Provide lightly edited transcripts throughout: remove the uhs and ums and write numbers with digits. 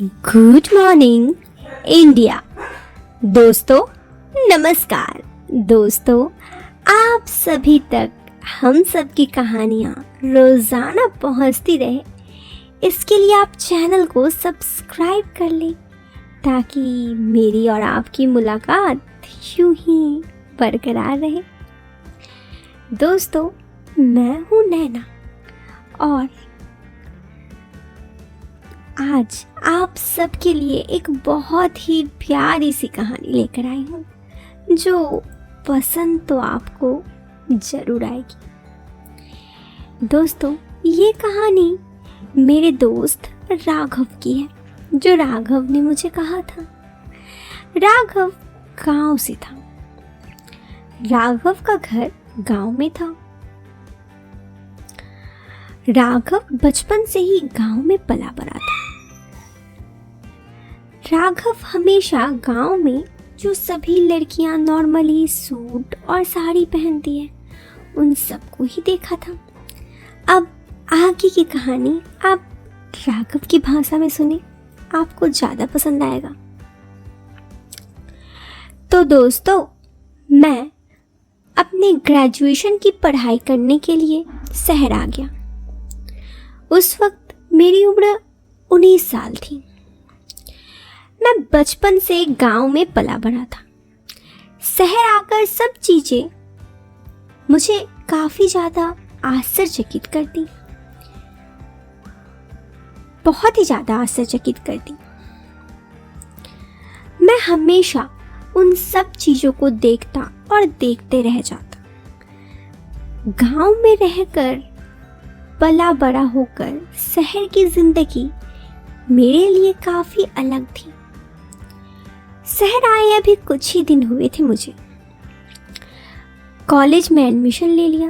Good morning India. दोस्तों नमस्कार। दोस्तों आप सभी तक हम सब की कहानियाँ रोज़ाना पहुँचती रहे, इसके लिए आप चैनल को सब्सक्राइब कर लें ताकि मेरी और आपकी मुलाकात यूं ही बरकरार रहे। दोस्तों मैं हूँ नैना और आज आप सबके लिए एक बहुत ही प्यारी सी कहानी लेकर आई हूँ जो पसंद तो आपको ज़रूर आएगी। दोस्तों ये कहानी मेरे दोस्त राघव की है, जो राघव ने मुझे कहा था। राघव गांव से था। राघव का घर गांव में था। राघव बचपन से ही गांव में पला बड़ा था। राघव हमेशा गांव में जो सभी लड़कियां नॉर्मली सूट और साड़ी पहनती हैं, उन सबको ही देखा था। अब आगे की कहानी आप राघव की भाषा में सुने, आपको ज़्यादा पसंद आएगा। तो दोस्तों मैं अपने ग्रेजुएशन की पढ़ाई करने के लिए शहर आ गया। उस वक्त मेरी उम्र 19 साल थी। मैं बचपन से गांव में पला बड़ा था। शहर आकर सब चीजें मुझे काफी ज्यादा आश्चर्यचकित करती, बहुत ही ज्यादा आश्चर्यचकित करती। मैं हमेशा उन सब चीजों को देखता और देखते रह जाता। गांव में रहकर पला बड़ा होकर शहर की जिंदगी मेरे लिए काफी अलग थी। शहर आए अभी कुछ ही दिन हुए थे मुझे। कॉलेज में एडमिशन ले लिया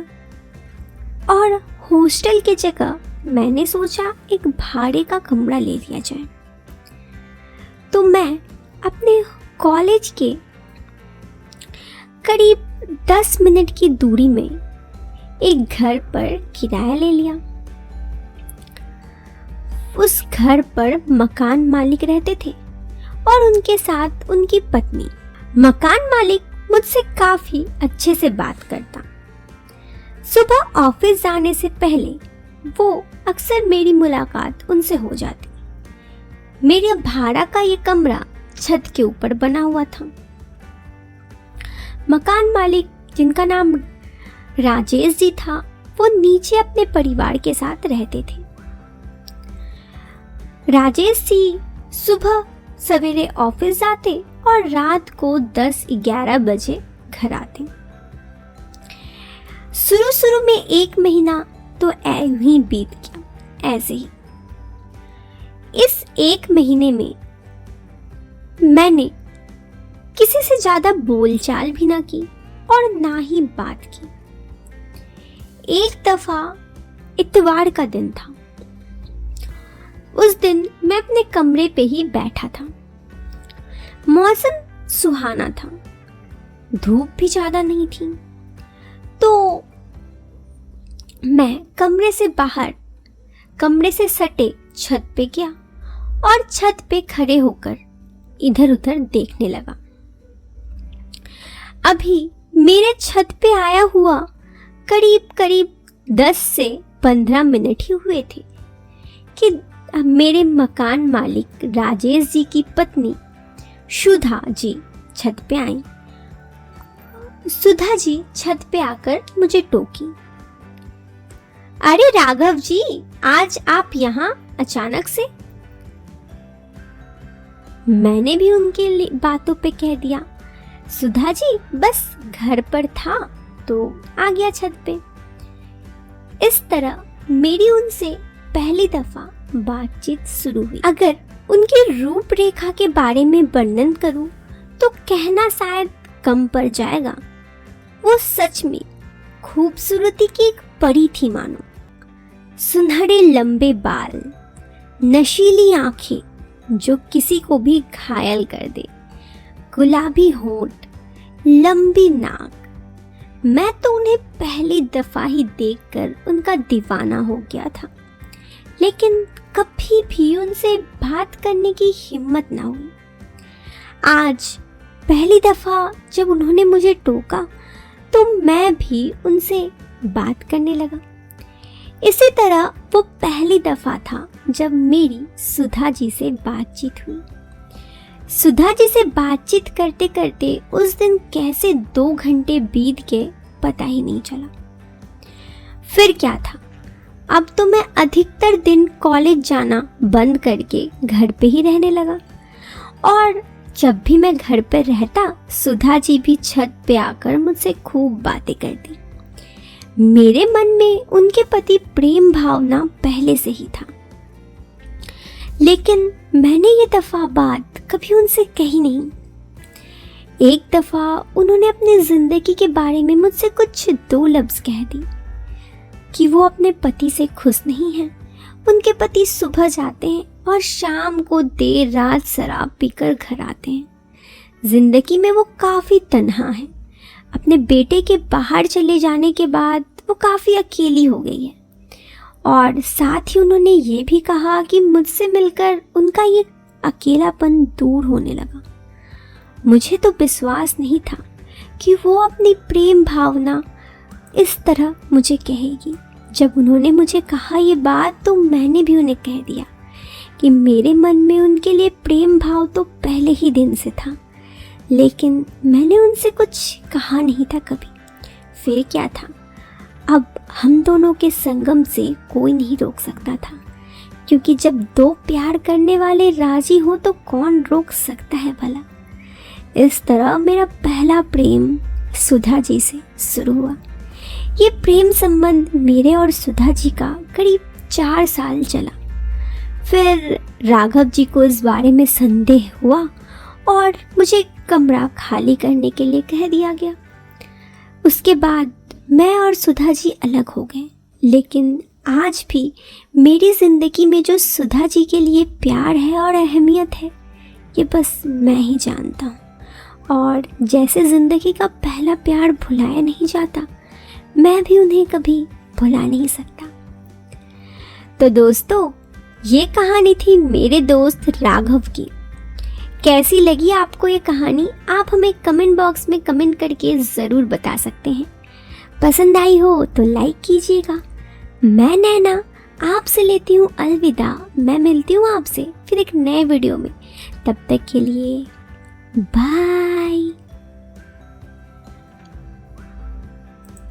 और हॉस्टल की जगह मैंने सोचा एक भाड़े का कमरा ले लिया जाए। तो मैं अपने कॉलेज के करीब 10 मिनट की दूरी में एक घर पर किराया ले लिया। उस घर पर मकान मालिक रहते थे और उनके साथ उनकी पत्नी। मकान मालिक मुझसे काफी अच्छे से बात करता। सुबह ऑफिस जाने से पहले वो अक्सर मेरी मुलाकात उनसे हो जाती। मेरे भाड़ा का ये कमरा छत के ऊपर बना हुआ था। मकान मालिक, जिनका नाम राजेश जी था, वो नीचे अपने परिवार के साथ रहते थे। राजेश जी सुबह सवेरे ऑफिस जाते और रात को 10-11 बजे घर आते। शुरू में 1 महीना तो यूं ही बीत गया, ऐसे ही। इस 1 महीने में मैंने किसी से ज्यादा बोलचाल भी ना की और ना ही बात की। एक दफा इतवार का दिन था। उस दिन मैं अपने कमरे पे ही बैठा था। मौसम सुहाना था, धूप भी ज्यादा नहीं थी। तो मैं कमरे से बाहर, कमरे से सटे छत पे गया और छत पे खड़े होकर इधर उधर देखने लगा। अभी मेरे छत पे आया हुआ करीब 10 से 15 मिनट ही हुए थे कि मेरे मकान मालिक राजेश जी की पत्नी सुधा जी छत पे आई। सुधा जी छत पे आकर मुझे टोकी। अरे राघव जी, आज आप यहाँ अचानक से? मैंने भी उनके बातों पे कह दिया, सुधा जी बस घर पर था तो आ गया छत पे। इस तरह मेरी उनसे पहली दफा बातचीत शुरू हुई। अगर उनकी रूपरेखा के बारे में वर्णन करूं तो कहना शायद कम पड़ जाएगा। वो सच में खूबसूरती की एक परी थी मानो। सुनहरे लंबे बाल, नशीली आंखें जो किसी को भी घायल कर दे, गुलाबी होंठ, लंबी नाक। मैं तो उन्हें पहली दफा ही देखकर उनका दीवाना हो गया था। लेकिन कभी भी उनसे बात करने की हिम्मत ना हुई। आज पहली दफ़ा जब उन्होंने मुझे टोका तो मैं भी उनसे बात करने लगा। इसी तरह वो पहली दफ़ा था जब मेरी सुधा जी से बातचीत हुई। सुधा जी से बातचीत करते करते उस दिन कैसे 2 घंटे बीत गए पता ही नहीं चला। फिर क्या था, अब तो मैं अधिकतर दिन कॉलेज जाना बंद करके घर पे ही रहने लगा और जब भी मैं घर पर रहता सुधा जी भी छत पे आकर मुझसे खूब बातें करती। मेरे मन में उनके प्रति प्रेम भावना पहले से ही था, लेकिन मैंने ये दफ़ा बात कभी उनसे कही नहीं। एक दफ़ा उन्होंने अपनी ज़िंदगी के बारे में मुझसे कुछ 2 लफ्ज़ कह दी कि वो अपने पति से खुश नहीं हैं। उनके पति सुबह जाते हैं और शाम को देर रात शराब पीकर घर आते हैं। ज़िंदगी में वो काफ़ी तन्हा है। अपने बेटे के बाहर चले जाने के बाद वो काफ़ी अकेली हो गई है और साथ ही उन्होंने ये भी कहा कि मुझसे मिलकर उनका ये अकेलापन दूर होने लगा। मुझे तो विश्वास नहीं था कि वो अपनी प्रेम भावना इस तरह मुझे कहेगी। जब उन्होंने मुझे कहा ये बात तो मैंने भी उन्हें कह दिया कि मेरे मन में उनके लिए प्रेम भाव तो पहले ही दिन से था, लेकिन मैंने उनसे कुछ कहा नहीं था कभी। फिर क्या था, अब हम दोनों के संगम से कोई नहीं रोक सकता था, क्योंकि जब 2 प्यार करने वाले राजी हो तो कौन रोक सकता है भला। इस तरह मेरा पहला प्रेम सुधा जी से शुरू हुआ। ये प्रेम संबंध मेरे और सुधा जी का करीब 4 साल चला। फिर राघव जी को इस बारे में संदेह हुआ और मुझे कमरा खाली करने के लिए कह दिया गया। उसके बाद मैं और सुधा जी अलग हो गए, लेकिन आज भी मेरी ज़िंदगी में जो सुधा जी के लिए प्यार है और अहमियत है ये बस मैं ही जानता हूँ। और जैसे ज़िंदगी का पहला प्यार भुलाया नहीं जाता, मैं भी उन्हें कभी भुला नहीं सकता। तो दोस्तों, ये कहानी थी मेरे दोस्त राघव की। कैसी लगी आपको ये कहानी, आप हमें कमेंट बॉक्स में कमेंट करके ज़रूर बता सकते हैं। पसंद आई हो तो लाइक कीजिएगा। मैं नैना आपसे लेती हूँ अलविदा। मैं मिलती हूँ आपसे फिर एक नए वीडियो में। तब तक के लिए बाय।